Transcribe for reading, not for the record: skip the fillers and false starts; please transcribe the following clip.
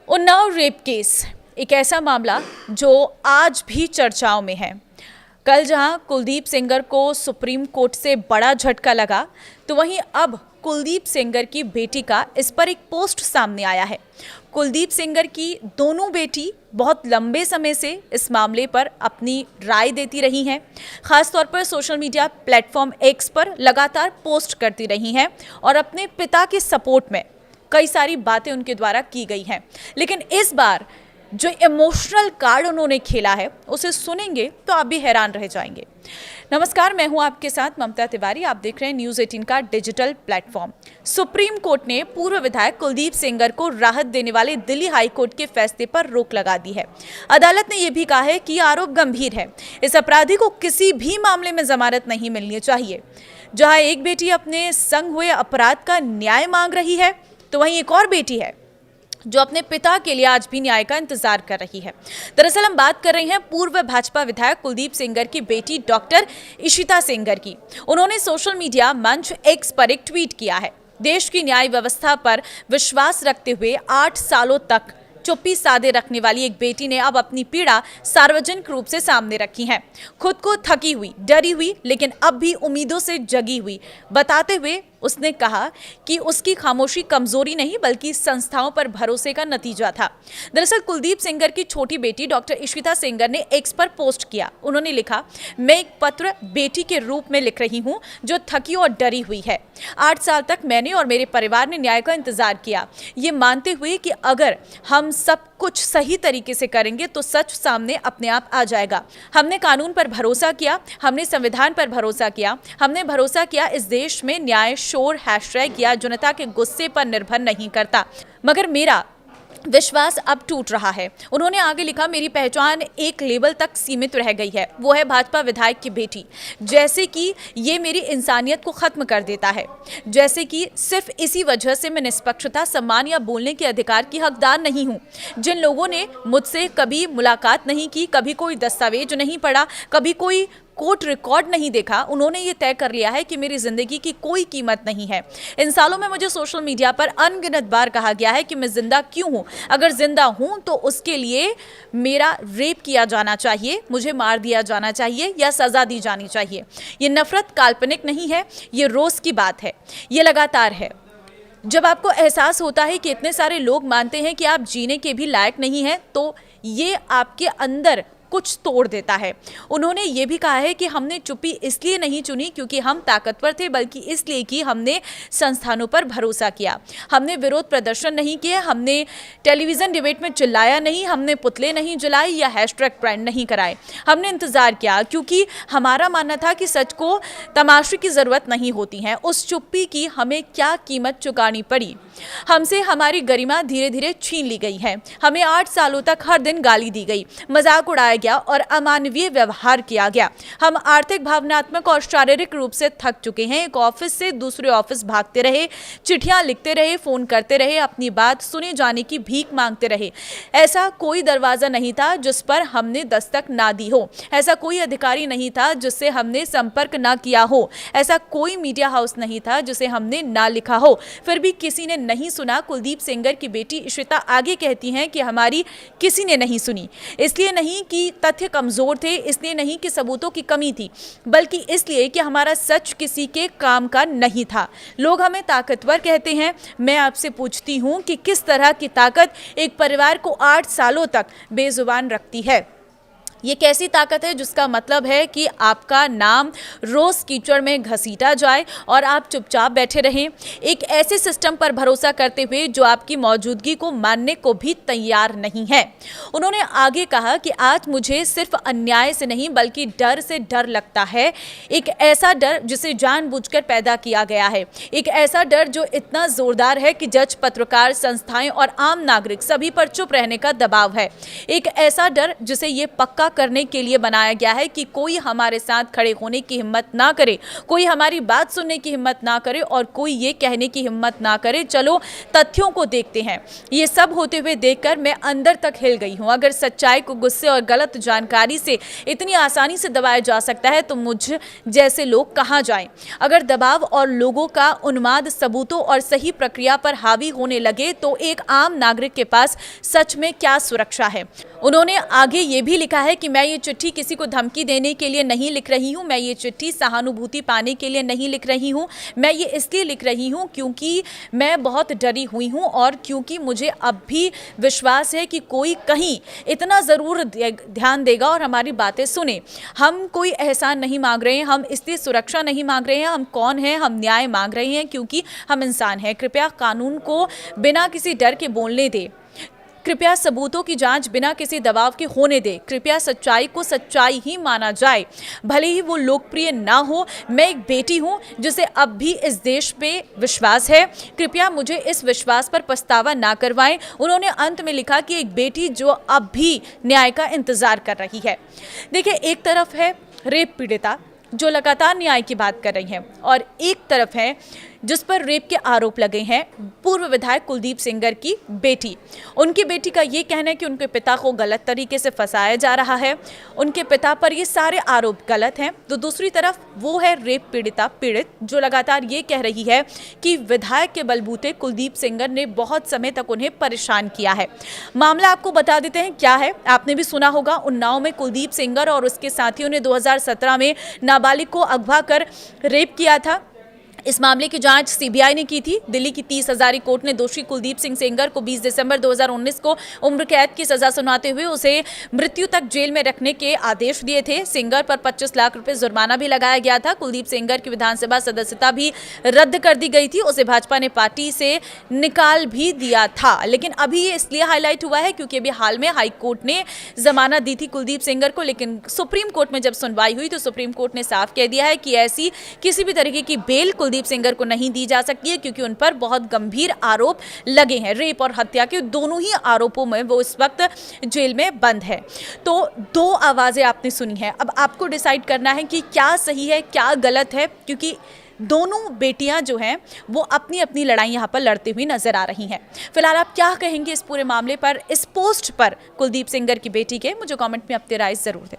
Unnao rape case एक ऐसा मामला जो आज भी चर्चाओं में है। कल जहां कुलदीप सेंगर को सुप्रीम कोर्ट से बड़ा झटका लगा, तो वहीं अब कुलदीप सेंगर की बेटी का इस पर एक पोस्ट सामने आया है। कुलदीप सेंगर की दोनों बेटी बहुत लंबे समय से इस मामले पर अपनी राय देती रही हैं। खासतौर पर सोशल मीडिया प्लेटफॉर्म एक्स पर लगातार पोस्ट करती रही हैं और अपने पिता के सपोर्ट में कई सारी बातें उनके द्वारा की गई हैं। लेकिन इस बार जो इमोशनल कार्ड उन्होंने खेला है, उसे सुनेंगे तो आप भी हैरान रह जाएंगे। नमस्कार, मैं हूं आपके साथ ममता तिवारी। आप देख रहे हैं न्यूज़ 18 का डिजिटल प्लेटफॉर्म। सुप्रीम कोर्ट ने पूर्व विधायक कुलदीप सेंगर को राहत देने वाले दिल्ली हाई कोर्ट के फैसले पर रोक लगा दी है। अदालत ने यह भी कहा है कि आरोप गंभीर है, इस अपराधी को किसी भी मामले में जमानत नहीं मिलनी चाहिए। जहां एक बेटी अपने संग हुए अपराध का न्याय मांग रही है, तो वहीं एक और बेटी है जो अपने पिता के लिए आज भी न्याय का इंतजार कर रही है। दरअसल हम बात कर रहे हैं पूर्व भाजपा विधायक कुलदीप सेंगर की बेटी डॉक्टर इशिता सेंगर की। उन्होंने सोशल मीडिया मंच एक्स पर एक ट्वीट किया है। देश की न्याय व्यवस्था पर विश्वास रखते हुए 8 सालों तक चुप्पी साधे रखने वाली एक बेटी ने अब अपनी पीड़ा सार्वजनिक रूप से सामने रखी है। खुद को थकी हुई, डरी हुई, लेकिन अब भी उम्मीदों से जगी हुई बताते हुए उसने कहा कि उसकी खामोशी कमजोरी नहीं बल्कि संस्थाओं पर भरोसे का नतीजा था। दरअसल कुलदीप सेंगर की छोटी बेटी डॉक्टर इशिता सेंगर ने एक्स पर पोस्ट किया। उन्होंने लिखा, मैं एक पत्र बेटी के रूप में लिख रही हूं जो थकी और डरी हुई है। 8 साल तक मैंने और मेरे परिवार ने न्याय का इंतजार किया, ये मानते हुए कि अगर हम सब कुछ सही तरीके से करेंगे तो सच सामने अपने आप आ जाएगा। हमने कानून पर भरोसा किया, हमने संविधान पर भरोसा किया, हमने भरोसा किया इस देश में न्याय शोर हैशटैग या जनता के गुस्से पर निर्भर नहीं करता, मगर मेरा विश्वास अब टूट रहा है। उन्होंने आगे लिखा, मेरी पहचान एक लेवल तक सीमित रह गई है, वो है भाजपा विधायक की बेटी। जैसे कि ये मेरी इंसानियत को खत्म कर देता है, जैसे कि सिर्फ इसी वजह से मैं निष्पक्षता, सम्मान या बोलने के अधिकार की हकदार नहीं हूँ। जिन लोगों ने मुझसे कभी मुलाकात नहीं की, कभी कोई दस्तावेज नहीं पढ़ा, कभी कोई कोर्ट रिकॉर्ड नहीं देखा, उन्होंने ये तय कर लिया है कि मेरी जिंदगी की कोई कीमत नहीं है। इन सालों में मुझे सोशल मीडिया पर अनगिनत बार कहा गया है कि मैं जिंदा क्यों हूं। अगर जिंदा हूं तो उसके लिए मेरा रेप किया जाना चाहिए, मुझे मार दिया जाना चाहिए या सजा दी जानी चाहिए। ये नफरत काल्पनिक नहीं है, ये रोज की बात है, ये लगातार है। जब आपको एहसास होता है कि इतने सारे लोग मानते हैं कि आप जीने के भी लायक नहीं हैं, तो ये आपके अंदर कुछ तोड़ देता है। उन्होंने ये भी कहा है कि हमने चुप्पी इसलिए नहीं चुनी क्योंकि हम ताकतवर थे, बल्कि इसलिए कि हमने संस्थानों पर भरोसा किया। हमने विरोध प्रदर्शन नहीं किए, हमने टेलीविजन डिबेट में चिल्लाया नहीं, हमने पुतले नहीं जलाए या हैशटैग ट्रेंड नहीं कराए। हमने इंतजार किया क्योंकि हमारा मानना था कि सच को तमाशे की जरूरत नहीं होती है। उस चुप्पी की हमें क्या कीमत चुकानी पड़ी। हमसे हमारी गरिमा धीरे धीरे छीन ली गई है। हमें 8 सालों तक हर दिन गाली दी गई, मजाक उड़ाया गया और अमानवीय व्यवहार किया गया। हम आर्थिक, भावनात्मक और शारीरिक रूप से थक चुके हैं। एक ऑफिस से दूसरे ऑफिस भागते रहे, चिट्ठियां लिखते रहे, फोन करते रहे, अपनी बात सुने जाने की भीख मांगते रहे। ऐसा कोई दरवाजा नहीं था जिस पर हमने दस्तक ना दी हो, ऐसा कोई अधिकारी नहीं था जिससे हमने संपर्क ना किया हो, ऐसा कोई मीडिया हाउस नहीं था जिसे हमने ना लिखा हो, फिर भी किसी ने नहीं सुना। कुलदीप सेंगर की बेटी इशिता आगे कहती हैं कि हमारी किसी ने नहीं सुनी। इसलिए नहीं कि तथ्य कमजोर थे, इसलिए नहीं कि सबूतों की कमी थी, बल्कि इसलिए कि हमारा सच किसी के काम का नहीं था। लोग हमें ताकतवर कहते हैं। मैं आपसे पूछती हूं कि किस तरह की ताकत एक परिवार को 8 सालों तक बेजुबान रखती है। ये कैसी ताकत है जिसका मतलब है कि आपका नाम रोज कीचड़ में घसीटा जाए और आप चुपचाप बैठे रहें, एक ऐसे सिस्टम पर भरोसा करते हुए जो आपकी मौजूदगी को मानने को भी तैयार नहीं है। उन्होंने आगे कहा कि आज मुझे सिर्फ अन्याय से नहीं बल्कि डर से डर लगता है, एक ऐसा डर जिसे जानबूझकर पैदा किया गया है, एक ऐसा डर जो इतना जोरदार है कि जज, पत्रकार, संस्थाएं और आम नागरिक सभी पर चुप रहने का दबाव है, एक ऐसा डर जिसे ये पक्का करने के लिए बनाया गया है कि कोई हमारे साथ खड़े होने की हिम्मत ना करे, कोई हमारी बात सुनने की हिम्मत ना करे और कोई ये कहने की हिम्मत ना करे चलो तथ्यों को देखते हैं। ये सब होते हुए देखकर मैं अंदर तक हिल गई हूँ। अगर सच्चाई को गुस्से और गलत जानकारी से इतनी आसानी से दबाया जा सकता है तो मुझ जैसे लोग कहाँ जाएं। अगर दबाव और लोगों का उन्माद सबूतों और सही प्रक्रिया पर हावी होने लगे तो एक आम नागरिक के पास सच में क्या सुरक्षा है। उन्होंने आगे ये भी लिखा है कि मैं ये चिट्ठी किसी को धमकी देने के लिए नहीं लिख रही हूँ, मैं ये चिट्ठी सहानुभूति पाने के लिए नहीं लिख रही हूँ, मैं ये इसलिए लिख रही हूँ क्योंकि मैं बहुत डरी हुई हूँ और क्योंकि मुझे अब भी विश्वास है कि कोई कहीं इतना ज़रूर ध्यान देगा और हमारी बातें सुने। हम कोई एहसान नहीं मांग रहे हैं, हम इसलिए सुरक्षा नहीं मांग रहे हैं। हम कौन हैं? हम न्याय मांग रहे हैं क्योंकि हम इंसान हैं। कृपया कानून को बिना किसी डर के बोलने दें, कृपया सबूतों की जांच बिना किसी दबाव के होने दे, कृपया सच्चाई को सच्चाई ही माना जाए, भले ही वो लोकप्रिय ना हो। मैं एक बेटी हूँ जिसे अब भी इस देश पे विश्वास है, कृपया मुझे इस विश्वास पर पछतावा ना करवाएं। उन्होंने अंत में लिखा कि एक बेटी जो अब भी न्याय का इंतजार कर रही है। देखिए, एक तरफ है रेप पीड़िता जो लगातार न्याय की बात कर रही हैं और एक तरफ है जिस पर रेप के आरोप लगे हैं पूर्व विधायक कुलदीप सेंगर की बेटी। उनकी बेटी का ये कहना है कि उनके पिता को गलत तरीके से फंसाया जा रहा है, उनके पिता पर ये सारे आरोप गलत हैं। तो दूसरी तरफ वो है रेप पीड़ित जो लगातार ये कह रही है कि विधायक के बलबूते कुलदीप सेंगर ने बहुत समय तक उन्हें परेशान किया है। मामला आपको बता देते हैं क्या है। आपने भी सुना होगा, उन्नाव में कुलदीप सेंगर और उसके साथियों ने 2017 में नाबालिग को अगवा कर रेप किया था। इस मामले की जांच सीबीआई ने की थी। दिल्ली की 30 हजारी कोर्ट ने दोषी कुलदीप सिंह सेंगर को 20 दिसंबर 2019 को उम्र कैद की सजा सुनाते हुए उसे मृत्यु तक जेल में रखने के आदेश दिए थे। सेंगर पर 25 लाख रुपए जुर्माना भी लगाया गया था। कुलदीप सेंगर की विधानसभा सदस्यता भी रद्द कर दी गई थी, उसे भाजपा ने पार्टी से निकाल भी दिया था। लेकिन अभी ये इसलिए हाईलाइट हुआ है क्योंकि अभी हाल में हाई कोर्ट ने जमानत दी थी कुलदीप सेंगर को, लेकिन सुप्रीम कोर्ट में जब सुनवाई हुई तो सुप्रीम कोर्ट ने साफ कह दिया है कि ऐसी किसी भी तरीके की बेल कुलदीप सेंगर को नहीं दी जा सकती है क्योंकि उन पर बहुत गंभीर आरोप लगे हैं। रेप और हत्या के दोनों ही आरोपों में वो इस वक्त जेल में बंद है। तो दो आवाजें आपने सुनी हैं, अब आपको डिसाइड करना है कि क्या सही है क्या गलत है, क्योंकि दोनों बेटियां जो हैं वो अपनी अपनी लड़ाई यहाँ पर लड़ती हुई नजर आ रही हैं। फिलहाल आप क्या कहेंगे इस पूरे मामले पर, इस पोस्ट पर कुलदीप सेंगर की बेटी के? मुझे कमेंट में अपनी राय जरूर दें।